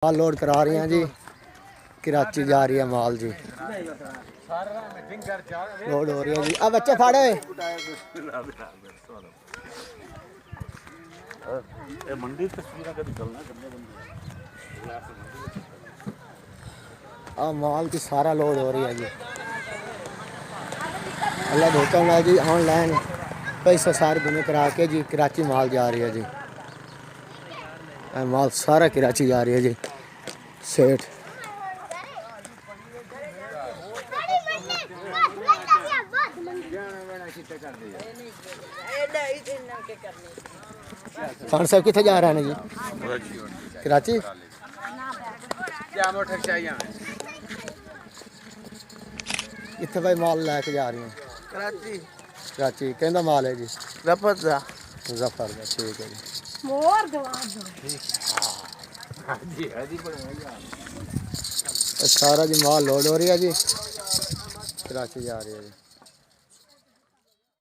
माल load करा रही हैं जी। कराची जा रही है माल जी। लोड हो रही है जी। अब बच्चे फाड़े अब माल की सारा लोड हो रही है जी। अल्लाह धोखा ना जी। ऑनलाइन पैसा सारे दुनिया करा के जी कराची माल जा रही है जी। माल सारा कराची जा रही है जी। सेठ खान साहब कितने जा रहे हैं जी? कराची। कितने भाई माल लैके जा रही हैं? कराची। कराची कहना माल है जी? जफर का। जफर का ठीक है जी। सारा जी माल लोड हो रही है जी। कराची जा रही है जी।